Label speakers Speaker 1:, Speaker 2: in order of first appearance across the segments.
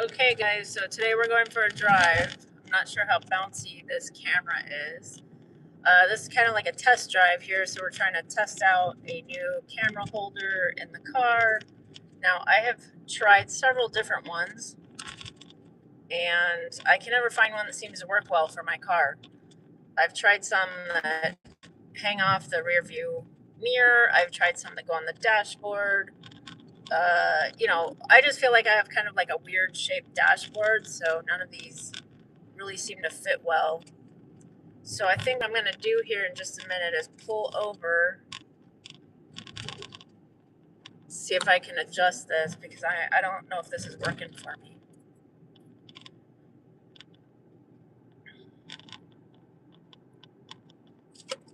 Speaker 1: Okay guys, so today we're going for a drive. I'm not sure how bouncy this camera is. This is kind of like a test drive here, so we're trying to test out a new camera holder in the car. Now I have tried several different ones and I can never find one that seems to work well for my car. I've tried some that hang off the rear view mirror. I've tried some that go on the dashboard. I just feel like I have kind of like a weird shaped dashboard, so none of these really seem to fit well. So I think I'm going to do here in just a minute is pull over, see if I can adjust this, because I don't know if this is working for me.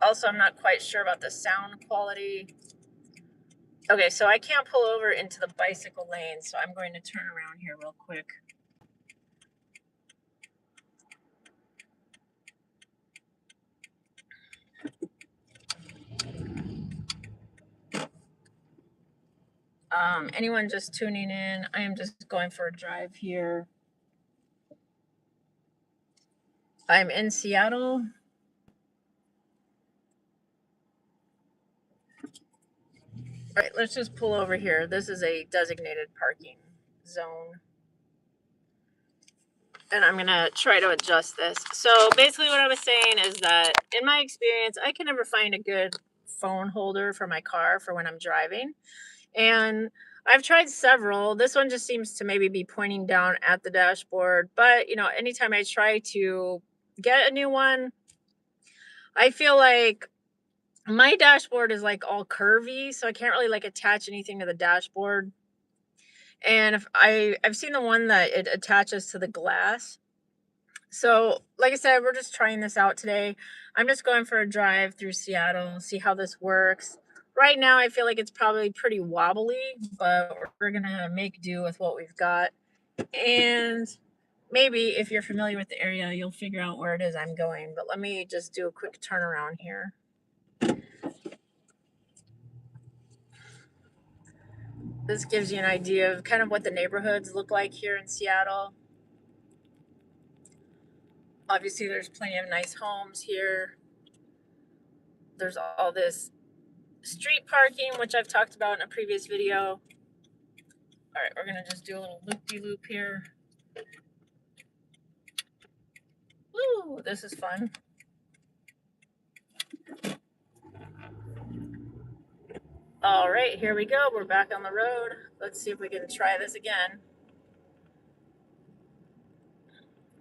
Speaker 1: Also, I'm not quite sure about the sound quality. Okay, so I can't pull over into the bicycle lane, so I'm going to turn around here real quick. Anyone just tuning in, I am just going for a drive here. I'm in Seattle. All right, let's just pull over here. This is a designated parking zone. And I'm going to try to adjust this. So basically what I was saying is that in my experience, I can never find a good phone holder for my car for when I'm driving. And I've tried several. This one just seems to maybe be pointing down at the dashboard. But, anytime I try to get a new one, I feel like my dashboard is like all curvy. So I can't really like attach anything to the dashboard. And if I've seen the one that it attaches to the glass. So, like I said, we're just trying this out today. I'm just going for a drive through Seattle, see how this works. Right now, I feel like it's probably pretty wobbly, but we're going to make do with what we've got. And maybe if you're familiar with the area, you'll figure out where it is I'm going. But let me just do a quick turnaround here. This gives you an idea of kind of what the neighborhoods look like here in Seattle. Obviously, there's plenty of nice homes here. There's all this street parking, which I've talked about in a previous video. All right, we're gonna just do a little loop-de-loop here. Woo, this is fun. All right, here we go. We're back on the road. Let's see if we can try this again.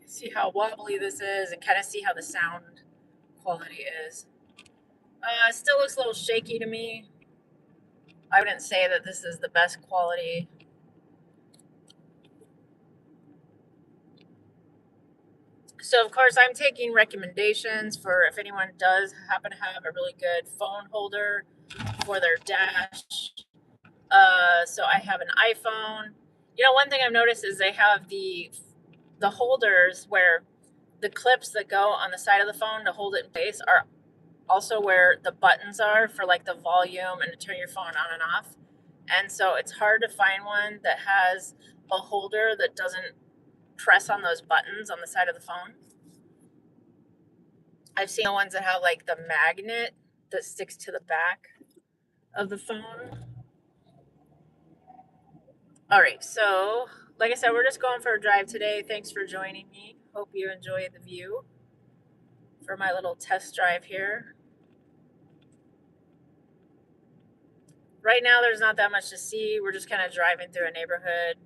Speaker 1: See how wobbly this is and kind of see how the sound quality is. Still looks a little shaky to me. I wouldn't say that this is the best quality. So, of course, I'm taking recommendations for if anyone does happen to have a really good phone holder for their dash. So I have an iPhone. One thing I've noticed is they have the holders where the clips that go on the side of the phone to hold it in place are also where the buttons are for like the volume and to turn your phone on and off. And so it's hard to find one that has a holder that doesn't press on those buttons on the side of the phone. I've seen the ones that have like the magnet that sticks to the back of the phone. All right, so like I said, we're just going for a drive today. Thanks for joining me. Hope you enjoy the view for my little test drive here. Right now, there's not that much to see. We're just kind of driving through a neighborhood.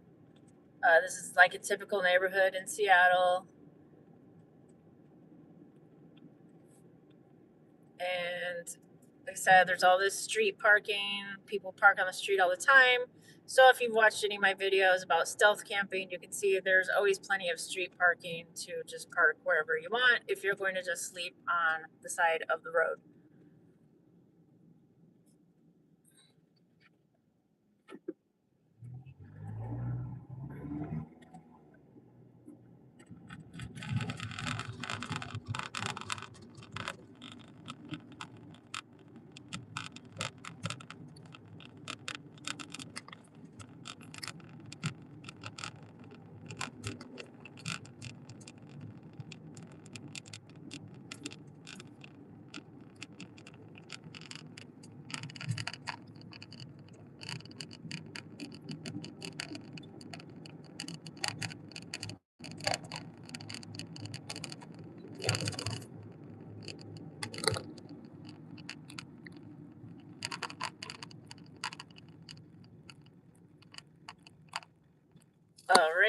Speaker 1: This is like a typical neighborhood in Seattle. And like I said, there's all this street parking. People park on the street all the time. So if you've watched any of my videos about stealth camping, you can see there's always plenty of street parking to just park wherever you want if you're going to just sleep on the side of the road.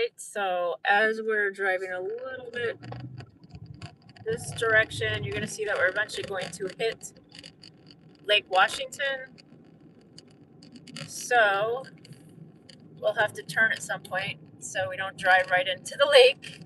Speaker 1: right? So as we're driving a little bit this direction, you're going to see that we're eventually going to hit Lake Washington. So we'll have to turn at some point so we don't drive right into the lake.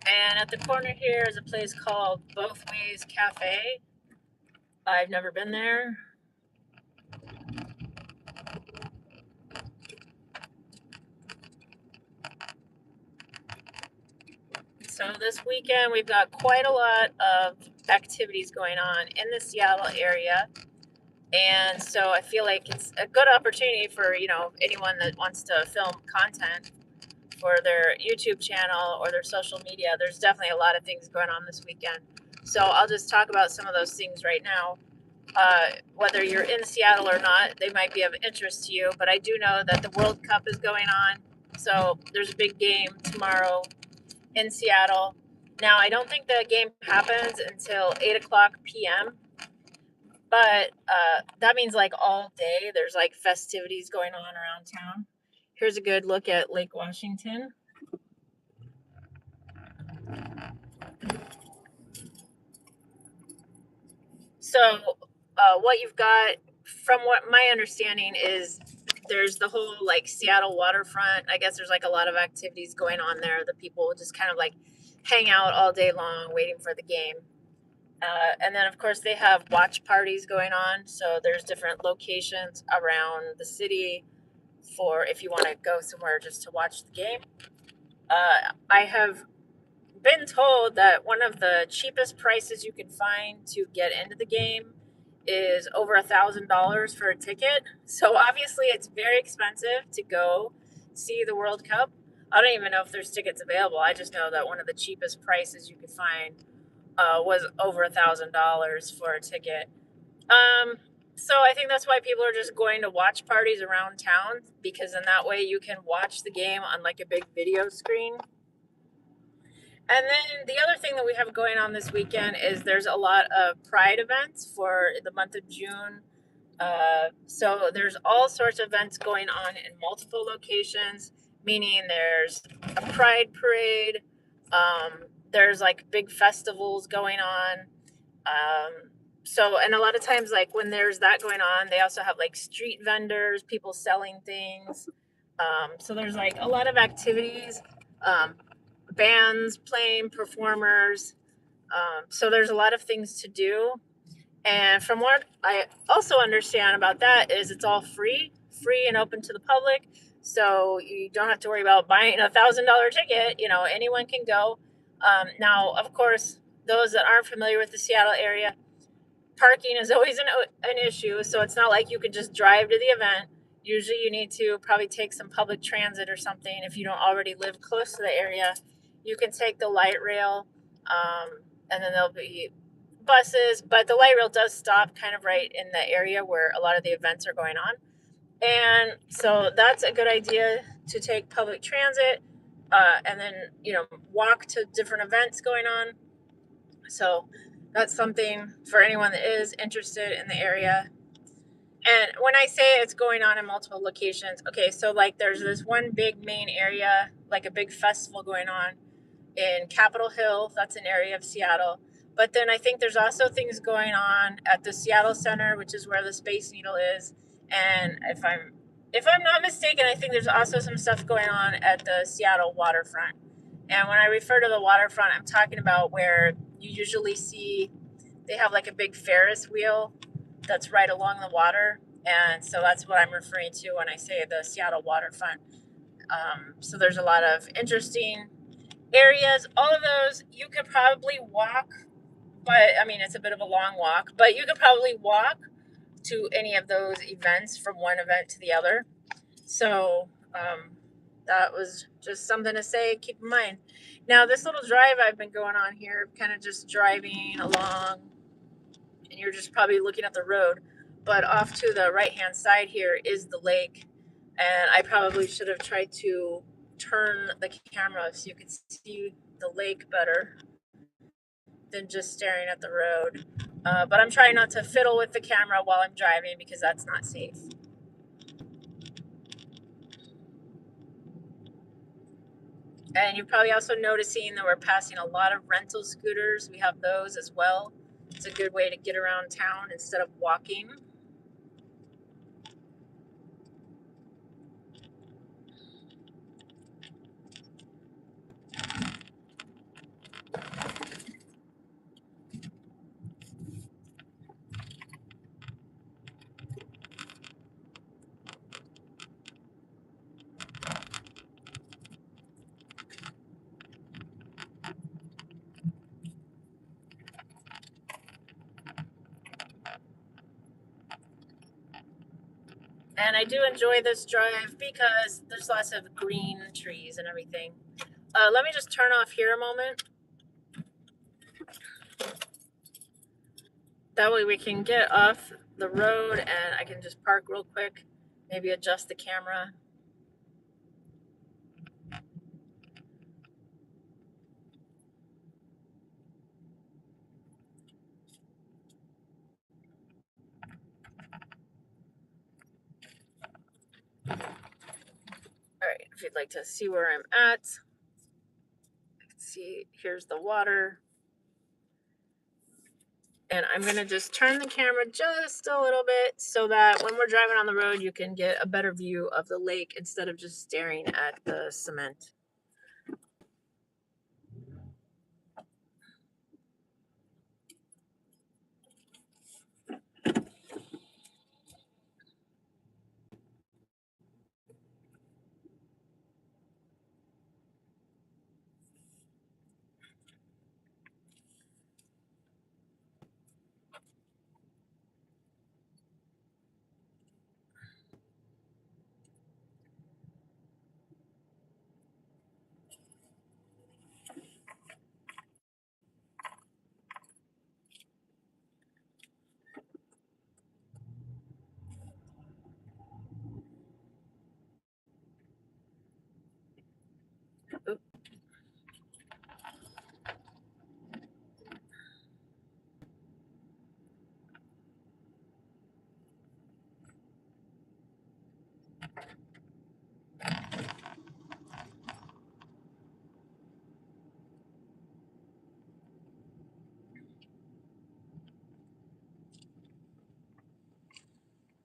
Speaker 1: And at the corner here is a place called Both Ways Cafe. I've never been there. So this weekend we've got quite a lot of activities going on in the Seattle area. And so I feel like it's a good opportunity for, anyone that wants to film content for their YouTube channel or their social media. There's definitely a lot of things going on this weekend. So I'll just talk about some of those things right now. Whether you're in Seattle or not, they might be of interest to you. But I do know that the World Cup is going on. So there's a big game tomorrow in Seattle. Now, I don't think the game happens until 8 o'clock p.m., but that means like all day there's like festivities going on around town. Here's a good look at Lake Washington. So what you've got, from what my understanding is, there's the whole like Seattle waterfront. I guess there's like a lot of activities going on there. The people just kind of like hang out all day long waiting for the game. And then, of course, they have watch parties going on. So there's different locations around the city for if you want to go somewhere just to watch the game. I have been told that one of the cheapest prices you can find to get into the game is over $1,000 for a ticket. So obviously, it's very expensive to go see the World Cup. I don't even know if there's tickets available. I just know that one of the cheapest prices you could find was over $1,000 for a ticket. So I think that's why people are just going to watch parties around town, because in that way you can watch the game on like a big video screen. And then the other thing that we have going on this weekend is there's a lot of Pride events for the month of June. So there's all sorts of events going on in multiple locations, meaning there's a Pride parade. There's like big festivals going on. And a lot of times, like when there's that going on, they also have like street vendors, people selling things. So there's like a lot of activities, bands playing, performers. So there's a lot of things to do. And from what I also understand about that is it's all free and open to the public. So you don't have to worry about buying $1,000 ticket. Anyone can go. Now, of course, those that aren't familiar with the Seattle area, parking is always an issue. So it's not like you can just drive to the event. Usually you need to probably take some public transit or something. If you don't already live close to the area, you can take the light rail, and then there'll be buses. But the light rail does stop kind of right in the area where a lot of the events are going on. And so that's a good idea to take public transit, and then, walk to different events going on. So that's something for anyone that is interested in the area. And when I say it's going on in multiple locations, okay, so like there's this one big main area, like a big festival going on in Capitol Hill. That's an area of Seattle. But then I think there's also things going on at the Seattle Center, which is where the Space Needle is. And if I'm not mistaken, I think there's also some stuff going on at the Seattle waterfront. And when I refer to the waterfront, I'm talking about where you usually see they have like a big Ferris wheel that's right along the water. And so that's what I'm referring to when I say the Seattle waterfront. So there's a lot of interesting areas. All of those you could probably walk, but I mean, it's a bit of a long walk, but you could probably walk to any of those events from one event to the other. So That was just something to say, keep in mind. Now, this little drive I've been going on here, kind of just driving along, and you're just probably looking at the road. But off to the right hand side here is the lake. And I probably should have tried to turn the camera so you could see the lake better than just staring at the road. But I'm trying not to fiddle with the camera while I'm driving because that's not safe. And you're probably also noticing that we're passing a lot of rental scooters. We have those as well. It's a good way to get around town instead of walking. And I do enjoy this drive because there's lots of green trees and everything. Let me just turn off here a moment. That way we can get off the road and I can just park real quick, maybe adjust the camera. All right, if you'd like to see where I'm at, you can see here's the water. And I'm gonna just turn the camera just a little bit so that when we're driving on the road, you can get a better view of the lake instead of just staring at the cement. Oop.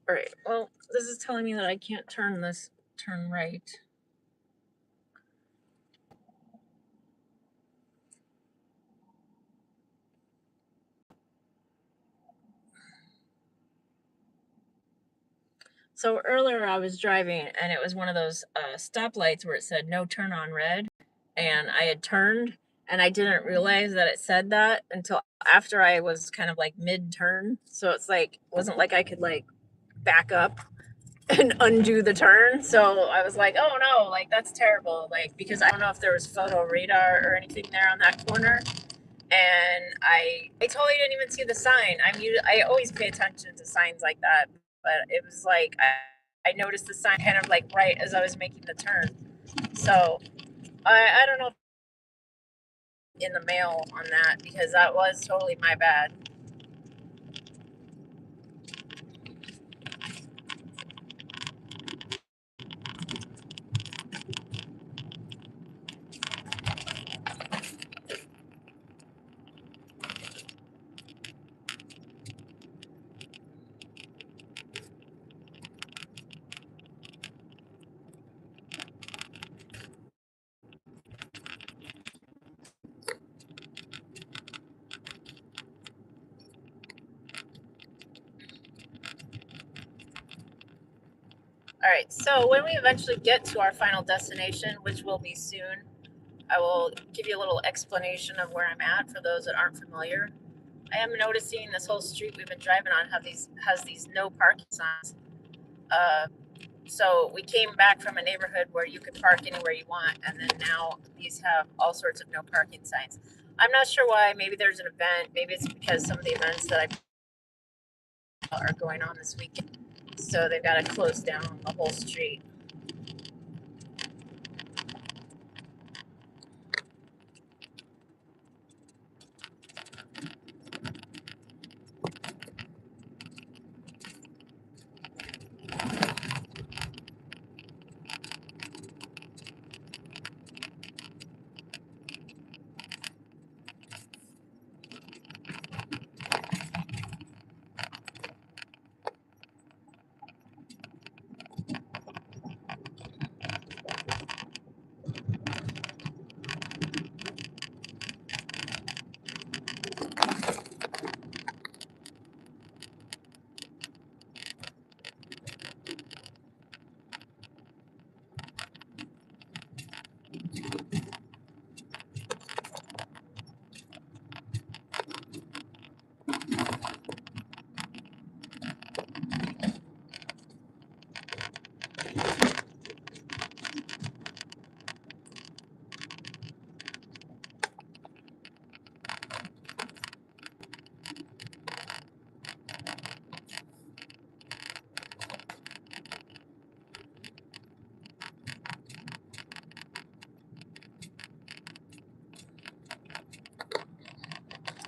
Speaker 1: All right, well, this is telling me that I can't turn right. So earlier I was driving and it was one of those stoplights where it said no turn on red. And I had turned and I didn't realize that it said that until after I was kind of like mid turn. So it's like, wasn't like I could like back up and undo the turn. So I was like, oh no, like that's terrible. Like, because I don't know if there was photo radar or anything there on that corner. And I totally didn't even see the sign. I always pay attention to signs like that, but it was like I noticed the sign kind of like right as I was making the turn. So I don't know if in the mail on that because that was totally my bad. All right, so when we eventually get to our final destination, which will be soon, I will give you a little explanation of where I'm at for those that aren't familiar. I am noticing this whole street we've been driving on has these no parking signs. Uh, So we came back from a neighborhood where you could park anywhere you want, and then now these have all sorts of no parking signs. I'm not sure why. Maybe there's an event. Maybe it's because some of the events that I are going on this weekend, so they've got to close down the whole street.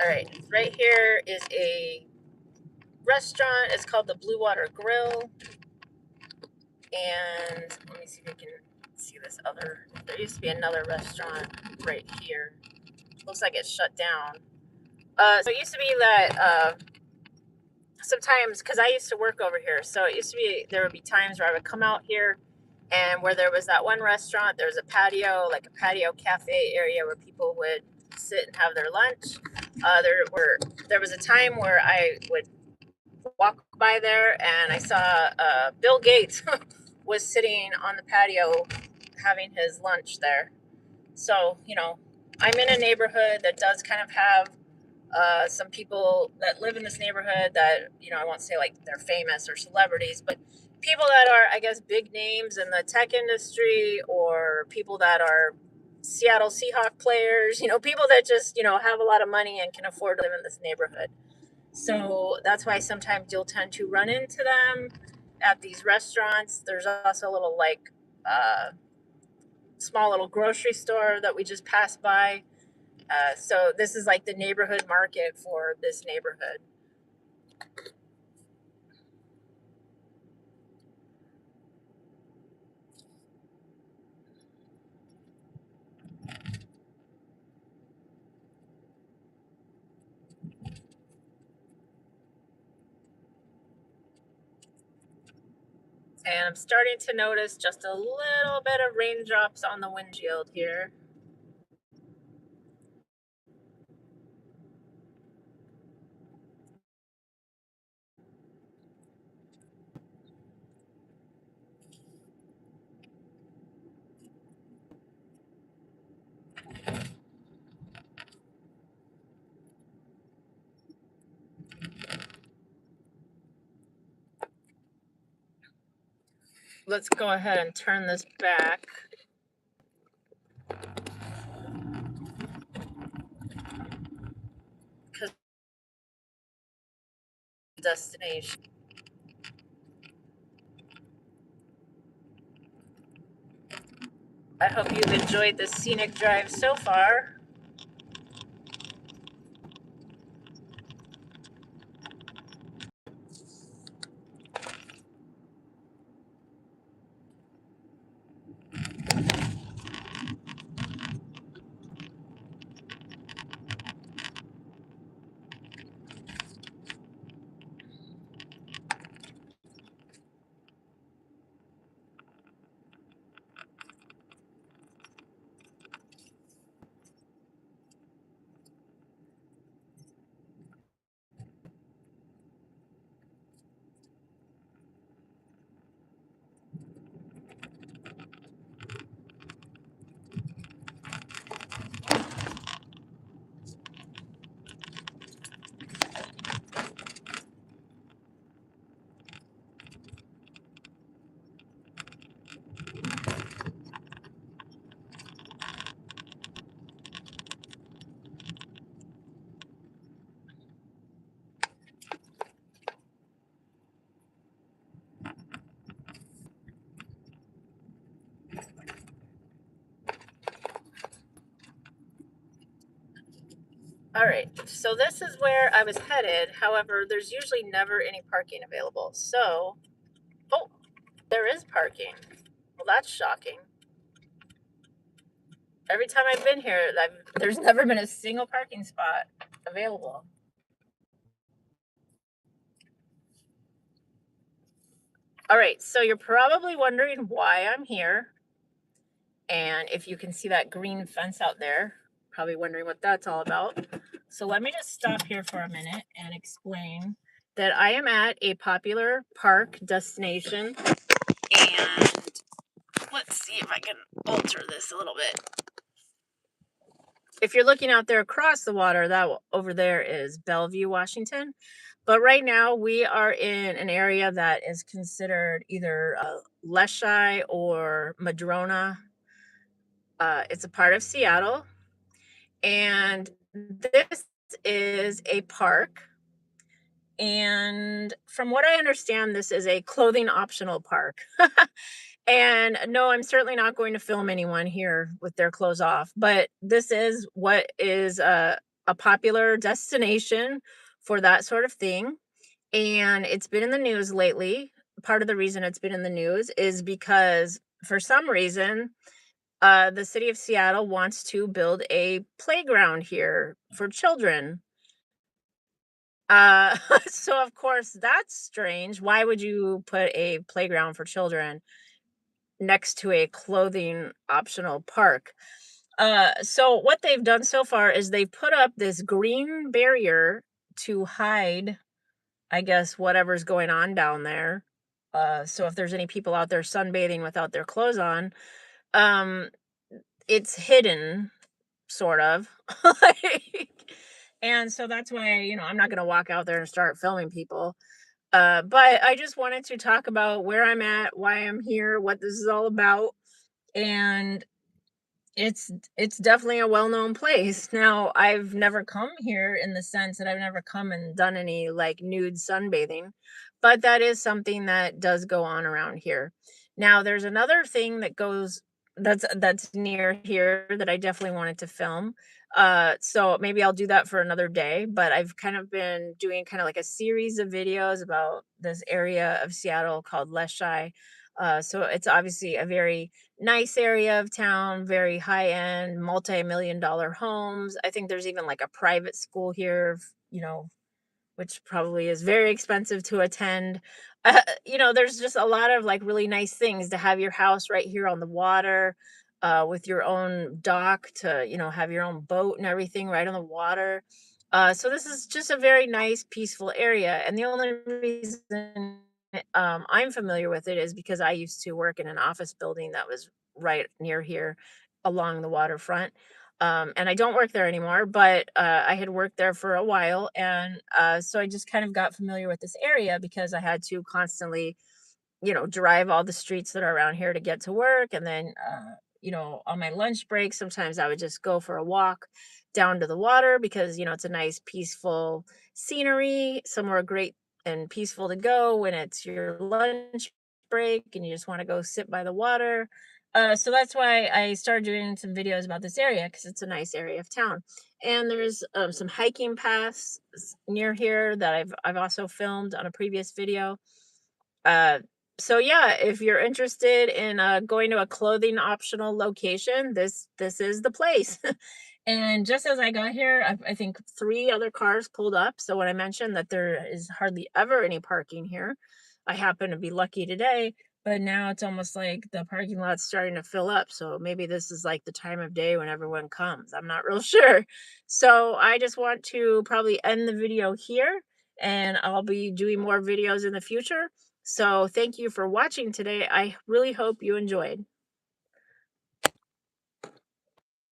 Speaker 1: All right, right here is a restaurant. It's called the Blue Water Grill. And let me see if I can see this other. There used to be another restaurant right here. Looks like it's shut down. So it used to be that sometimes, because I used to work over here, so it used to be there would be times where I would come out here, and where there was that one restaurant, there was a patio, like a patio cafe area where people would sit and have their lunch. There was a time where I would walk by there and I saw Bill Gates was sitting on the patio having his lunch there. So, I'm in a neighborhood that does kind of have some people that live in this neighborhood that, I won't say like they're famous or celebrities, but people that are, I guess, big names in the tech industry, or people that are Seattle Seahawk players, people that just, have a lot of money and can afford to live in this neighborhood. So that's why sometimes you'll tend to run into them at these restaurants. There's also a little small little grocery store that we just passed by. So this is like the neighborhood market for this neighborhood. And I'm starting to notice just a little bit of raindrops on the windshield here. Let's go ahead and turn this back. Because destination. I hope you've enjoyed this scenic drive so far. All right, so this is where I was headed. However, there's usually never any parking available. So, oh, there is parking. Well, that's shocking. Every time I've been here, there's never been a single parking spot available. All right, so you're probably wondering why I'm here. And if you can see that green fence out there, probably wondering what that's all about. So let me just stop here for a minute and explain that I am at a popular park destination. And let's see if I can alter this a little bit. If you're looking out there across the water, that over there is Bellevue, Washington. But right now we are in an area that is considered either Leschi or Madrona. It's a part of Seattle, and this is a park. And from what I understand, this is a clothing optional park. And no, I'm certainly not going to film anyone here with their clothes off, but this is what is a popular destination for that sort of thing. And it's been in the news lately. Part of the reason it's been in the news is because for some reason, the city of Seattle wants to build a playground here for children. So of course that's strange. Why would you put a playground for children next to a clothing optional park? So what they've done so far is they've put up this green barrier to hide, I guess, whatever's going on down there. So if there's any people out there sunbathing without their clothes on, um, it's hidden, sort of. Like, and so that's why, I'm not gonna walk out there and start filming people. But I just wanted to talk about where I'm at, why I'm here, what this is all about, and it's definitely a well-known place. Now, I've never come here in the sense that I've never come and done any like nude sunbathing, but that is something that does go on around here. Now, there's another thing that's near here that I definitely wanted to film. So maybe I'll do that for another day, but I've kind of been doing kind of like a series of videos about this area of Seattle called Leschi. So it's obviously a very nice area of town, very high end, multi-million dollar homes. I think there's even like a private school here, which probably is very expensive to attend. There's just a lot of like really nice things to have your house right here on the water, with your own dock to, have your own boat and everything right on the water. So this is just a very nice, peaceful area. And the only reason I'm familiar with it is because I used to work in an office building that was right near here along the waterfront. And I don't work there anymore, but I had worked there for a while. And so I just kind of got familiar with this area because I had to constantly, drive all the streets that are around here to get to work. And then, on my lunch break, sometimes I would just go for a walk down to the water because, it's a nice, peaceful scenery, somewhere great and peaceful to go when it's your lunch break and you just want to go sit by the water. So that's why I started doing some videos about this area because it's a nice area of town. And there's some hiking paths near here that I've also filmed on a previous video. uh, so yeah, if you're interested in going to a clothing optional location, this is the place. And just as I got here, I think three other cars pulled up. So when I mentioned that there is hardly ever any parking here, I happen to be lucky today. But now it's almost like the parking lot's starting to fill up. So maybe this is like the time of day when everyone comes. I'm not real sure. So I just want to probably end the video here, and I'll be doing more videos in the future. So thank you for watching today. I really hope you enjoyed.